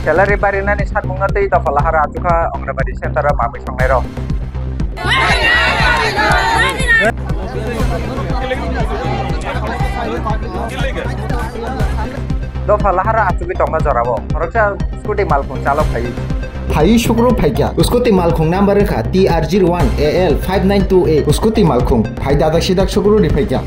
Salary barinani sarmunga tei da falahara atuka Anganwadi center mami songnai ro. Do falahara atuki tonga jorabo. Horoksa scooty malkung chalok bhai. Bhai shukro bhai kya scooty malkung number kha TR01AL5928 scooty malkung bhai dadak sidak shukro ri bhai kya.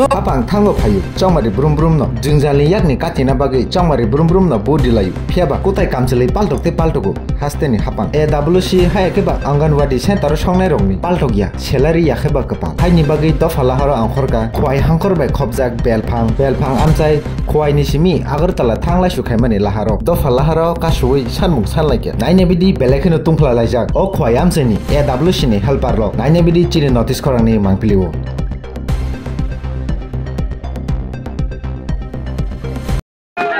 Apang thanglo phayu chongmari brum brum no jingjali yakni kathina bagi chongmari brum brum no bodi layu phiaba kotai kamchali paltokte paltogo hasteni hapang AWC hayakeba Anganwadi center songnai rongni paltogya salary yakheba kapang haini bagi dofala haro angkhorka khwai hangkhor bai khobjak belphang amchai khwai ni simi agartala thanglai sukhaimani laharo dofala haro kasui sanmung sanlaike naine bidi belekheno tungkhla laijak o khwai amchani AWC ni helper lo naine bidi chini notice korangni mangpiliwo.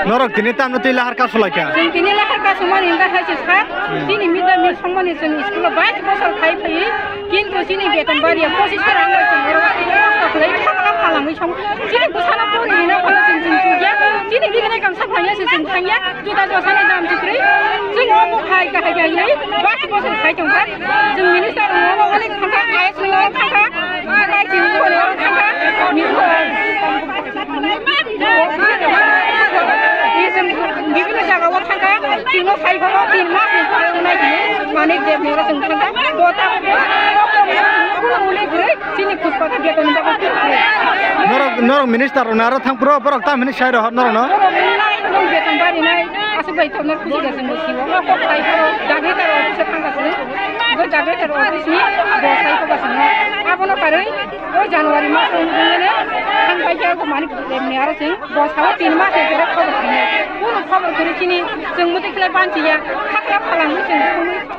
Norok tini tam nuti lahar ka sulaka. Tini lahar ka sumani inga hasil khat. Sini mida mil sumani sini sekolah baik bosal khai khai. Kintu sini beton bari posis kerang macam orang ini orang kelai kalah kalah macam. Sini busana pun ini nak kalau sini juga. Sini dia kena kam sapanya sini tanya. Juta sana dalam cikri. Sini orang khai khai khai ini baik bosal khai cungkat. Jeng minister orang orang kata ayat orang kata. Ayat sini orang kata. বিভিন্ন জায়গাও থাকা চিনো খাইব 3 মাস নাই মানে যে মোরা সঙ্গে থাকা গোটা চিনি খুশপাতা বেতন বাবা Norok minister naro thang pro porok ta minister ro norok no বেতন বাড়ি নাই আসে বাই তোমরা খুশি গেছেন বসিব না কো খাইব জাগে তার অফিসে থাকাছে গো জাগে তার অফিস নি বসাই কো বাসন আপনো পারে ওই জানুয়ারি মাস অনুযায়ী থাঙ্গাই যাবো মানে এমনি আর সিং বসাও 3 মাস এর খবর নাই কোন খবর করে চিনি जों মতে খেলা বানছিয়া থাকলা ফালাং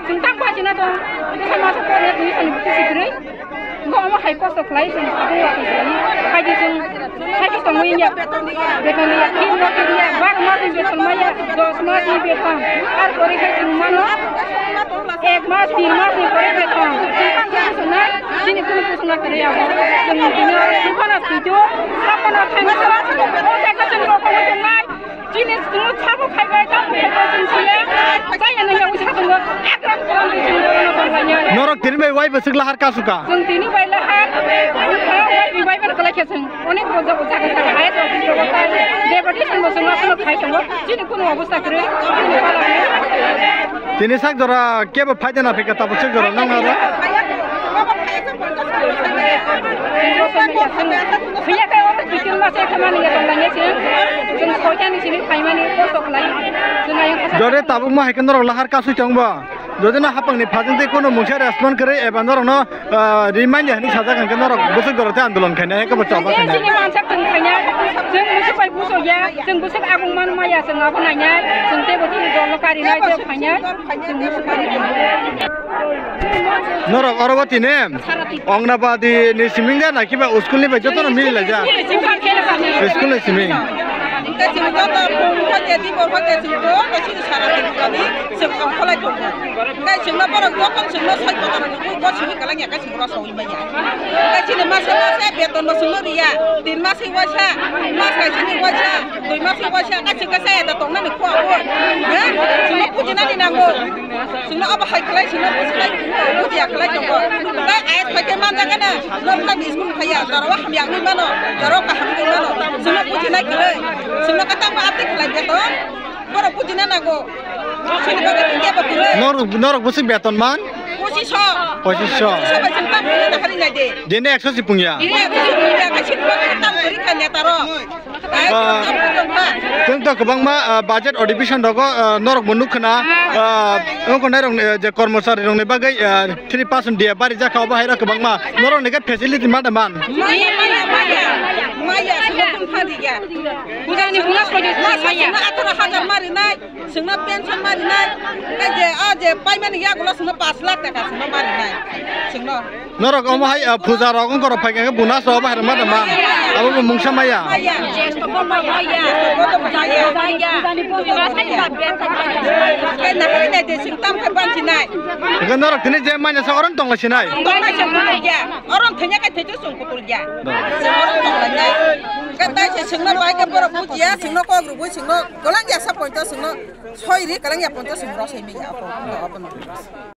जों তাক বাজি না তো সেই মাস পরে দুই সাল খুশি করে গো আমা হাই কষ্ট খাই जों খাইদি जों খাইদি তো মইয়া বেতন নিয়া কি মতে দিয়া বাক মাস বেতন মাইয়া 10 মাস নি বেতন আর করে খাই जों মানো 1 মাস 3 মাস নি করে বেতন চিন্তা না চিনি কোন কিছু না করে যাবো जों দিনে সুখানা সুজো সাপানা থাঙ্গা ও জায়গা जों রকম হতে নাই চিনি जों ছাবো খাইবাই তা जों ছিলে জায়গা না উছা जों একদম কোন কিছু না Norok tini bai wai besik lahar ka suka. जों tini bai lahar wai bai bar kala khesen অনেক বোঝা বোঝা কথা আয়াত অফিস কথা ডেপুটেশন বসন আসলে খাইছাবো চিনি কোন অবস্থা করে Tini sak jora keba faida na phika ta busik jora nang ara. Fiya kai wata bikin masa kamani ya tolanya sih. Jeng sojan sini kaimani kosok lagi. Jore tabu ma hekan norok lahar ka su changba. Jodi na hapang ni phajang te kono mungsa respond kare e bandor no remind ya ni saja kan norok busik jora te andolon khane ka bacha ba khane. Sini mansa teng khanya. Jeng busik bai buso ya. Jeng busik abung man ma ya seng apa nanya. Jeng te boti dolo kari na je khanya. Jeng busik kari. Norok orobati ne Anganwadi ni siming da na kiba school ni ba joto no mil la ja. School ni siming. Kasi joto ko jadi borho jadi do kasi sara kali sebab kolai do. Kasi na borok do kan semua sai ko tan ko sini kala nya kasi ro sawi ba ya. Kasi ni masa beton no semua ria. 3 mas wasa, mas kasi ni wasa, 2 mas wasa kasi kasi ada tong na ni ko ko. Ya, semua puji na ni nango. Semua apa hai kalai semua puji puji ya kalai joko. Kai ayat pakai mana kana? Lo kan di school kaya darwa ham yang ni mano, darwa ka ham ni mano. Semua puji na kalai. Semua kata apa arti kalai beton? Boro puji na nago. Sini bagai dia betul. Norok busik beton man. Posisi. Posisi. Sampai cinta punya hari ni deh. Dene 110 punya. Ini punya kasi kita berikan ya taro. Tengah kebang ma budget audition dogo norok menuk kena engkau nairong je kormosari rong nebagai 3% dia bari jaka obah hera kebang ma norok nega facility mana man. Maya sebelum hari ya. Bukan ni bulan projek maya. Atau hajar mari naik, sengat pension mari naik. Aje payment ya kalau sengat 5 lakh tak sengat mari naik. Sengat. Norok omo hai puja rokong koro pakai ke buna so bahar mana mang. Abu mungsa maya. Kan norok ini zaman ya seorang tong lasinai. Orang tanya kan itu sungguh kerja. Orang tong lagi. Kata sengno baik ke orang pujiya, sengno kau grup sengno. Kalau nggak siapa itu sengno, soiri kalau nggak pun itu sengno saya punya apa.